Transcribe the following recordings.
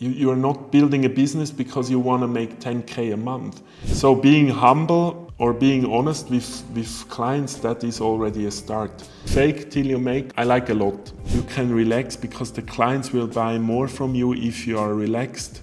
You're not building a business because you want to make 10K a month. So being humble or being honest with clients, that is already a start. Fake till you make, I like a lot. You can relax because the clients will buy more from you if you are relaxed.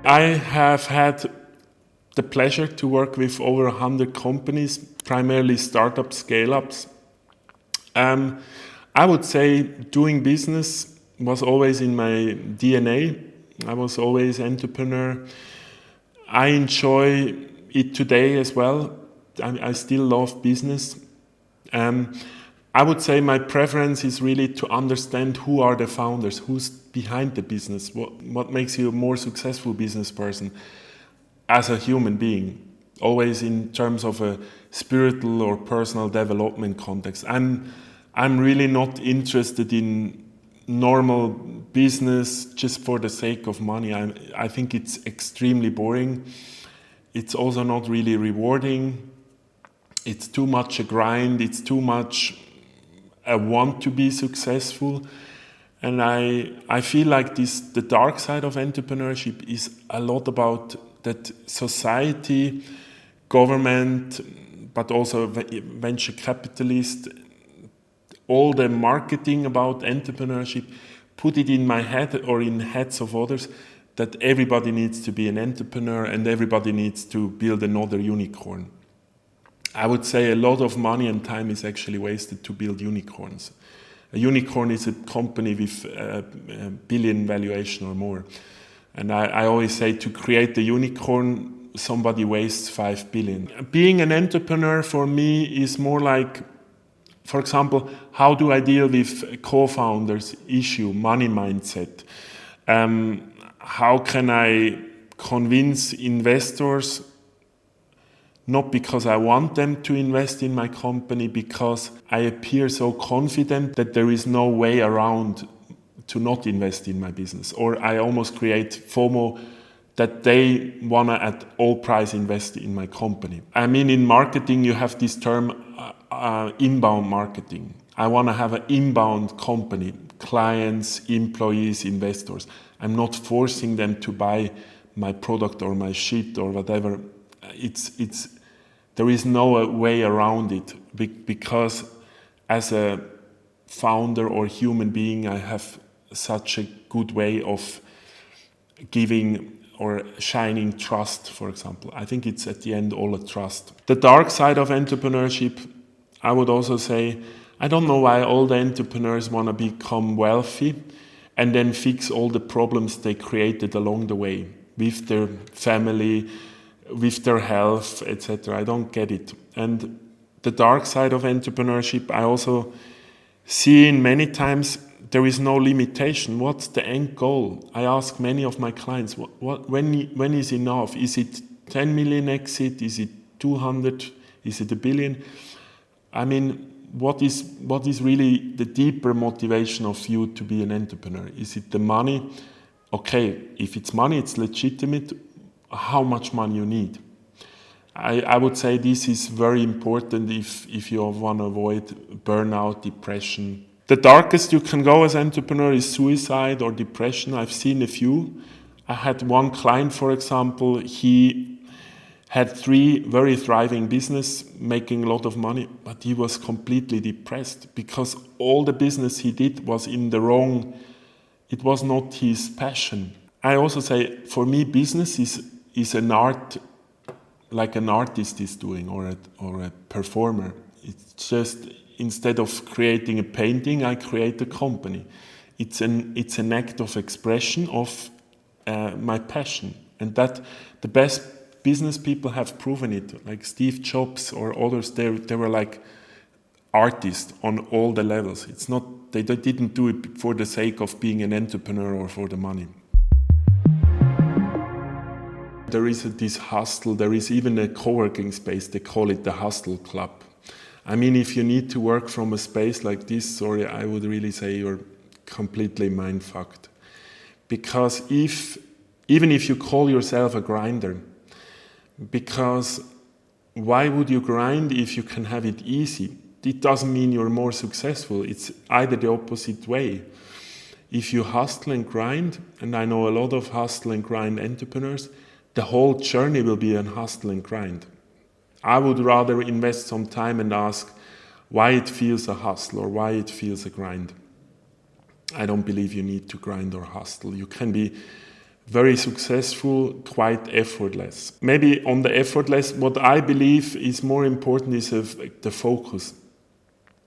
I have had the pleasure to work with over 100 companies, primarily startup scale-ups. I would say doing business was always in my DNA. I was always an entrepreneur. I enjoy it today as well. I still love business. I would say my preference is really to understand who are the founders, who's behind the business, what makes you a more successful business person as a human being, always in terms of a spiritual or personal development context. I'm really not interested in normal business just for the sake of money. I think it's extremely boring. It's also not really rewarding. It's too much a grind. It's too much a want to be successful. And I feel like the dark side of entrepreneurship is a lot about that society, government, but also venture capitalists, all the marketing about entrepreneurship, put it in my head or in heads of others that everybody needs to be an entrepreneur and everybody needs to build another unicorn. I would say a lot of money and time is actually wasted to build unicorns. A unicorn is a company with a billion valuation or more. And I always say to create a unicorn, somebody wastes 5 billion. Being an entrepreneur for me is more like, for example, how do I deal with co-founders' issue, money mindset? How can I convince investors, not because I want them to invest in my company, because I appear so confident that there is no way around to not invest in my business, or I almost create FOMO that they want to at all price invest in my company. I mean, in marketing, you have this term inbound marketing. I want to have an inbound company, clients, employees, investors. I'm not forcing them to buy my product or my shit or whatever. There is no way around it because as a founder or human being, I have such a good way of giving or shining trust, for example. I think it's at the end all a trust. The dark side of entrepreneurship, I would also say, I don't know why all the entrepreneurs want to become wealthy and then fix all the problems they created along the way with their family, with their health, etc. I don't get it. And the dark side of entrepreneurship, I also see in many times there is no limitation. What's the end goal? I ask many of my clients, when is enough? Is it 10 million exit? Is it 200? Is it a billion? I mean, what is really the deeper motivation of you to be an entrepreneur? Is it the money? Okay, if it's money, it's legitimate. How much money you need? I would say this is very important if you want to avoid burnout, depression. The darkest you can go as an entrepreneur is suicide or depression. I've seen a few. I had one client, for example, he had 3 very thriving business, making a lot of money, but he was completely depressed because all the business he did was in the wrong, it was not his passion. I also say, for me, business is an art, like an artist is doing or a performer. It's just, instead of creating a painting, I create a company. It's an act of expression of my passion. And that the best business people have proven it, like Steve Jobs or others, they were like artists on all the levels. It's not, they didn't do it for the sake of being an entrepreneur or for the money. There is this hustle, there is even a co-working space, they call it the Hustle Club. I mean, if you need to work from a space like this, sorry, I would really say you're completely mind-fucked. Because even if you call yourself a grinder, because why would you grind if you can have it easy? It doesn't mean you're more successful. It's either the opposite way. If you hustle and grind, and I know a lot of hustle and grind entrepreneurs, the whole journey will be a hustle and grind. I would rather invest some time and ask why it feels a hustle or why it feels a grind. I don't believe you need to grind or hustle. You can be very successful, quite effortless. Maybe on the effortless, what I believe is more important is the focus.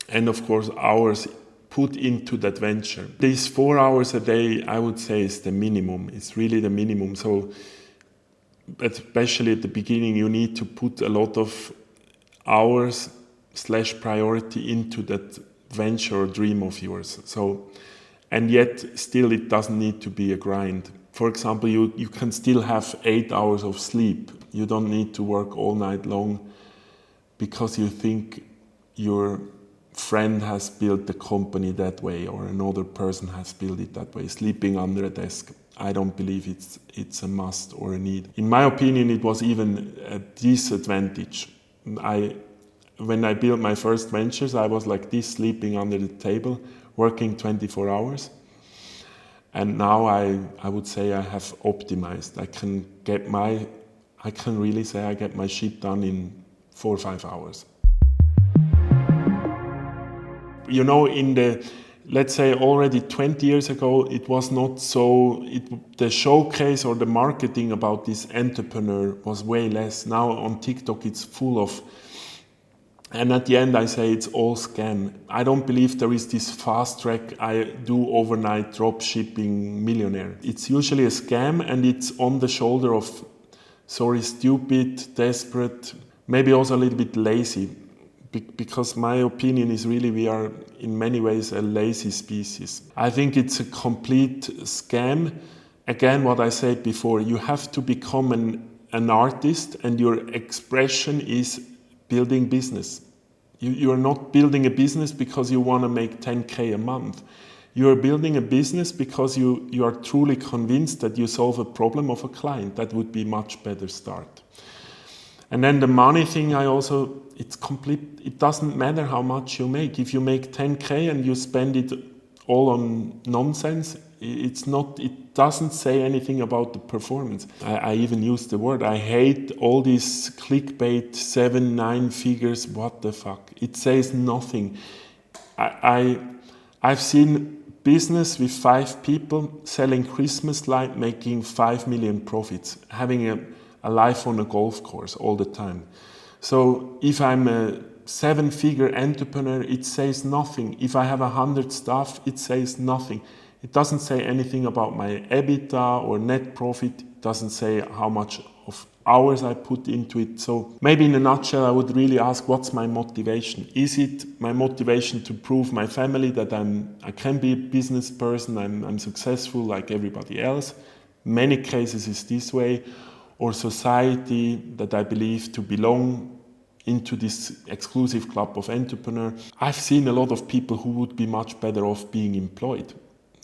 And of course, hours put into that venture. These 4 hours a day, I would say, is the minimum. It's really the minimum. So, especially at the beginning, you need to put a lot of hours / priority into that venture or dream of yours. So, and yet, still, it doesn't need to be a grind. For example, you can still have 8 hours of sleep. You don't need to work all night long because you think your friend has built the company that way or another person has built it that way, sleeping under a desk. I don't believe it's a must or a need. In my opinion, it was even a disadvantage. When I built my first ventures, I was like this, sleeping under the table, working 24 hours. And now I would say I have optimized. I can really say I get my shit done in 4 or 5 hours. You know, let's say already 20 years ago, it was not so, the showcase or the marketing about this entrepreneur was way less. Now on TikTok it's full of, and at the end I say it's all scam. I don't believe there is this fast track, I do overnight drop shipping millionaire. It's usually a scam and it's on the shoulder of, stupid, desperate, maybe also a little bit lazy. Because my opinion is really we are in many ways a lazy species. I think it's a complete scam. Again, what I said before, you have to become an artist and your expression is building business. You are not building a business because you want to make 10K a month. You are building a business because you are truly convinced that you solve a problem of a client. That would be a much better start. And then the money thing, it's complete. It doesn't matter how much you make. If you make 10K and you spend it all on nonsense, it doesn't say anything about the performance. I even use the word, I hate all these clickbait, 7, 9 figures, what the fuck. It says nothing. I've seen business with 5 people selling Christmas light, making 5 million profits, having a life on a golf course all the time. So if I'm a 7-figure entrepreneur, it says nothing. If I have 100 staff, it says nothing. It doesn't say anything about my EBITDA or net profit. It doesn't say how much of hours I put into it. So maybe in a nutshell, I would really ask, what's my motivation? Is it my motivation to prove my family that I can be a business person, I'm successful like everybody else? Many cases is this way. Or society, that I believe to belong into this exclusive club of entrepreneurs. I've seen a lot of people who would be much better off being employed.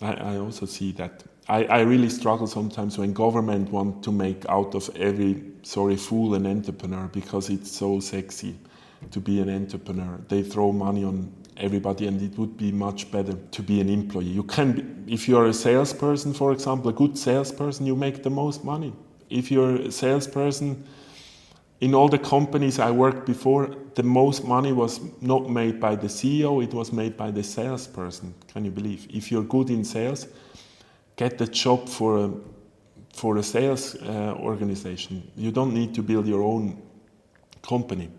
I also see that. I really struggle sometimes when government want to make out of every fool an entrepreneur because it's so sexy to be an entrepreneur. They throw money on everybody and it would be much better to be an employee. You can, if you're a salesperson, for example, a good salesperson, you make the most money. If you're a salesperson, in all the companies I worked before, the most money was not made by the CEO, it was made by the salesperson. Can you believe? If you're good in sales, get a job for a sales organization. You don't need to build your own company.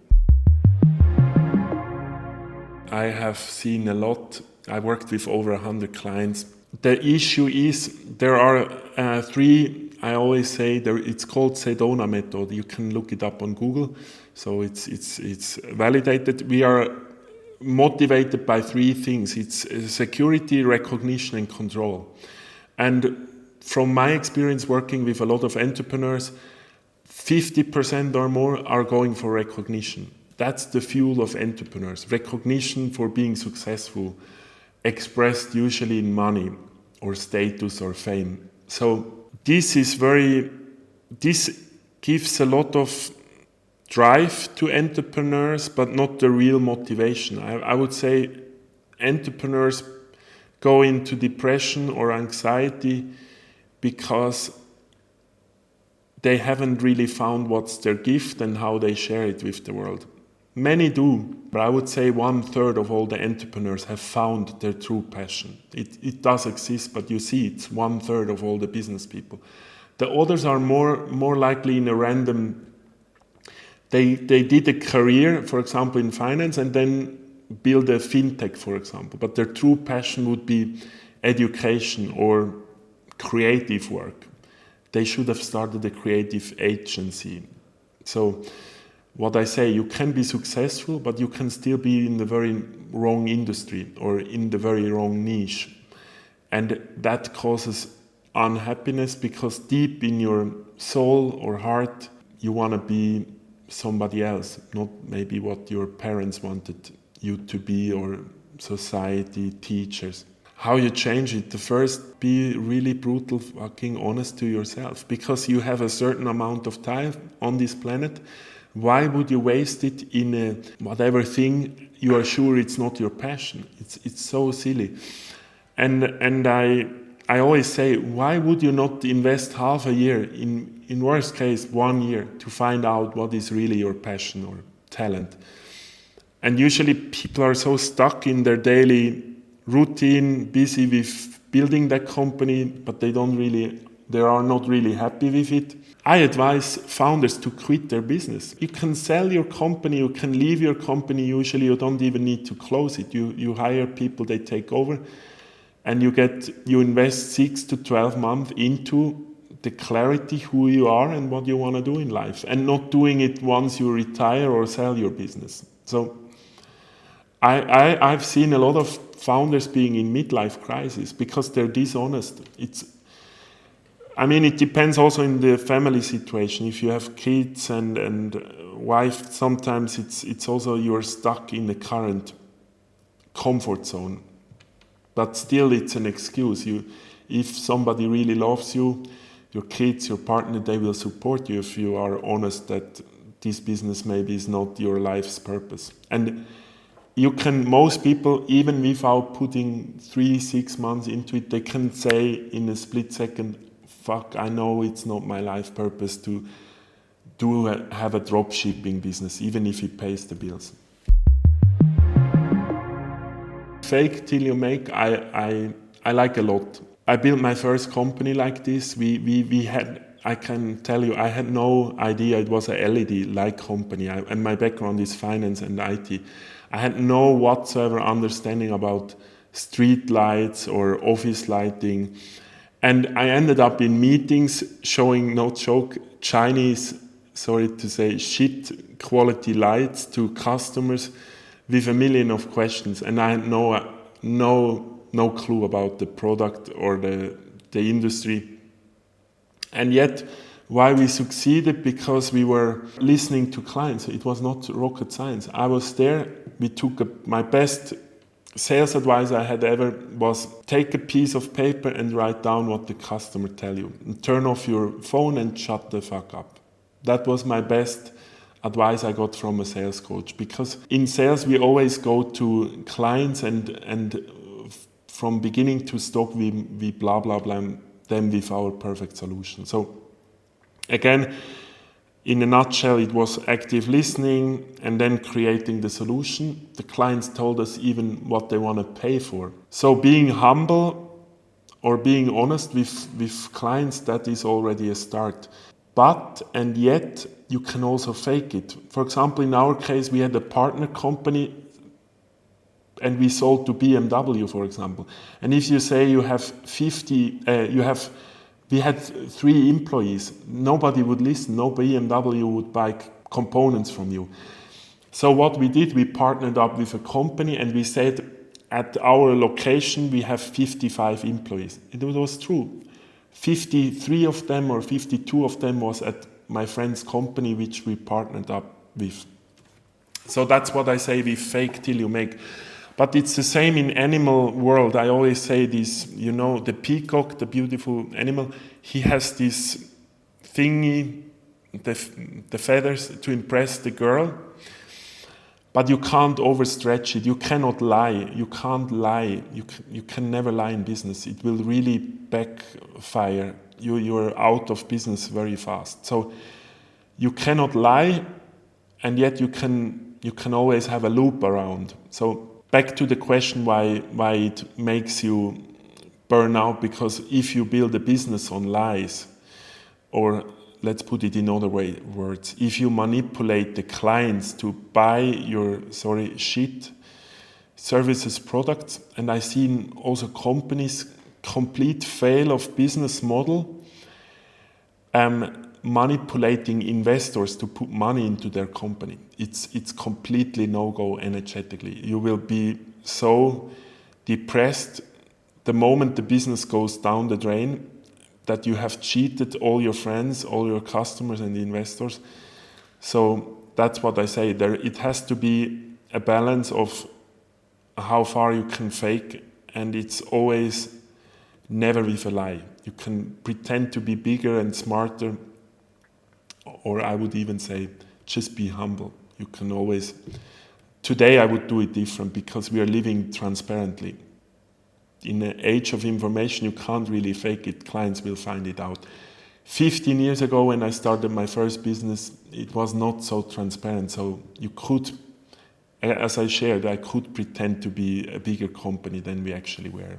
I have seen a lot. I worked with over 100 clients. The issue is there are 3. I always say it's called Sedona method. You can look it up on Google. So it's validated. We are motivated by 3 things. It's security, recognition, and control. And from my experience working with a lot of entrepreneurs, 50% or more are going for recognition. That's the fuel of entrepreneurs. Recognition for being successful, expressed usually in money or status or fame. So this gives a lot of drive to entrepreneurs, but not the real motivation. I would say entrepreneurs go into depression or anxiety because they haven't really found what's their gift and how they share it with the world. Many do, but I would say 1/3 of all the entrepreneurs have found their true passion. It does exist, but you see it's 1/3 of all the business people. The others are more likely in a random. They did a career, for example, in finance, and then build a fintech, for example. But their true passion would be education or creative work. They should have started a creative agency. So what I say, you can be successful, but you can still be in the very wrong industry or in the very wrong niche. And that causes unhappiness because deep in your soul or heart, you want to be somebody else, not maybe what your parents wanted you to be or society, teachers. How you change it? The first, be really brutal, fucking honest to yourself, because you have a certain amount of time on this planet. Why would you waste it in a whatever thing you are sure it's not your passion? It's so silly. And I always say, why would you not invest half a year, in worst case 1 year, to find out what is really your passion or talent? And usually people are so stuck in their daily routine, busy with building that company, but they are not really happy with it. I advise founders to quit their business. You can sell your company, you can leave your company, usually you don't even need to close it. You hire people, they take over, and you invest 6 to 12 months into the clarity who you are and what you want to do in life, and not doing it once you retire or sell your business. So I've seen a lot of founders being in midlife crisis because they're dishonest. It depends also in the family situation. If you have kids and wife, sometimes it's also you're stuck in the current comfort zone. But still, it's an excuse. If somebody really loves you, your kids, your partner, they will support you if you are honest that this business maybe is not your life's purpose. And most people, even without putting 3-6 months into it, they can say in a split second, fuck, I know it's not my life purpose to have a drop shipping business, even if it pays the bills. Fake till you make, I like a lot. I built my first company like this. I can tell you, I had no idea it was a LED light company, and my background is finance and IT. I had no whatsoever understanding about street lights or office lighting. And I ended up in meetings showing, no joke, Chinese, sorry to say, shit quality lights to customers with a million of questions. And I had no clue about the product or the industry. And yet, why we succeeded? Because we were listening to clients. It was not rocket science. I was there. We took my best sales advice I had ever was take a piece of paper and write down what the customer tell you. And turn off your phone and shut the fuck up. That was my best advice I got from a sales coach. Because in sales, we always go to clients and from beginning to stop, we blah, blah, blah them with our perfect solution. So again, in a nutshell, it was active listening and then creating the solution. The clients told us even what they want to pay for. So being humble or being honest with clients, that is already a start. But, and yet, you can also fake it. For example, in our case, we had a partner company and we sold to BMW, for example. And if you say you have we had 3 employees. Nobody would listen. No BMW would buy components from you. So what we did, we partnered up with a company and we said, at our location, we have 55 employees. It was true. 53 of them or 52 of them was at my friend's company, which we partnered up with. So that's what I say, we fake till you make. But it's the same in animal world. I always say this, the peacock, the beautiful animal, he has this thingy, the feathers to impress the girl. But you can't overstretch it. You cannot lie. You can't lie. You can never lie in business. It will really backfire. You're out of business very fast. So you cannot lie, and yet you can always have a loop around. So back to the question why it makes you burn out, because if you build a business on lies, or let's put it in other words, if you manipulate the clients to buy your shit services, products, and I've seen also companies complete fail of business model, manipulating investors to put money into their company. It's completely no-go energetically. You will be so depressed the moment the business goes down the drain, that you have cheated all your friends, all your customers and investors. So that's what I say. It has to be a balance of how far you can fake, and it's always never with a lie. You can pretend to be bigger and smarter, or I would even say just be humble. You can always... Today I would do it different because we are living transparently. In the age of information, you can't really fake it. Clients will find it out. 15 years ago, when I started my first business, it was not so transparent. So you could, as I shared, I could pretend to be a bigger company than we actually were.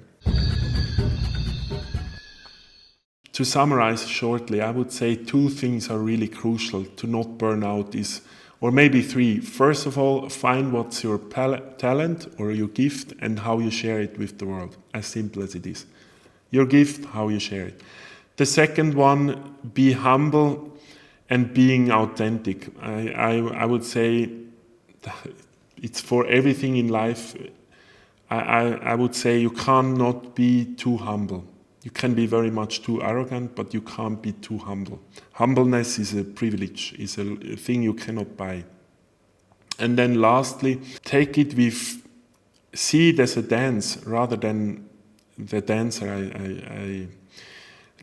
To summarize shortly, I would say 2 things are really crucial to not burn out, or maybe 3. First of all, find what's your talent or your gift and how you share it with the world. As simple as it is. Your gift, how you share it. The second one, be humble and being authentic. I would say it's for everything in life. I would say you cannot be too humble. You can be very much too arrogant, but you can't be too humble. Humbleness is a privilege, is a thing you cannot buy. And then lastly, see it as a dance rather than the dancer.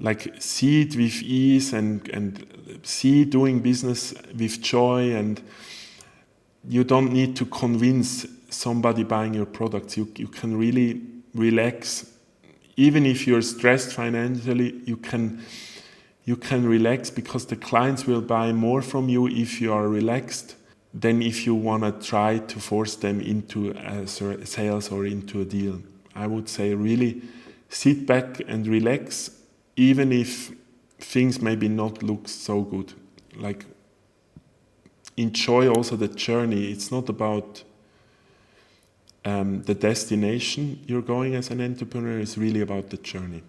I see it with ease and see doing business with joy, and you don't need to convince somebody buying your products. You can really relax. Even if you're stressed financially, you can relax, because the clients will buy more from you if you are relaxed than if you want to try to force them into a sales or into a deal. I would say really sit back and relax, even if things maybe not look so good. Like, enjoy also the journey. It's not about the destination you're going as an entrepreneur, is really about the journey.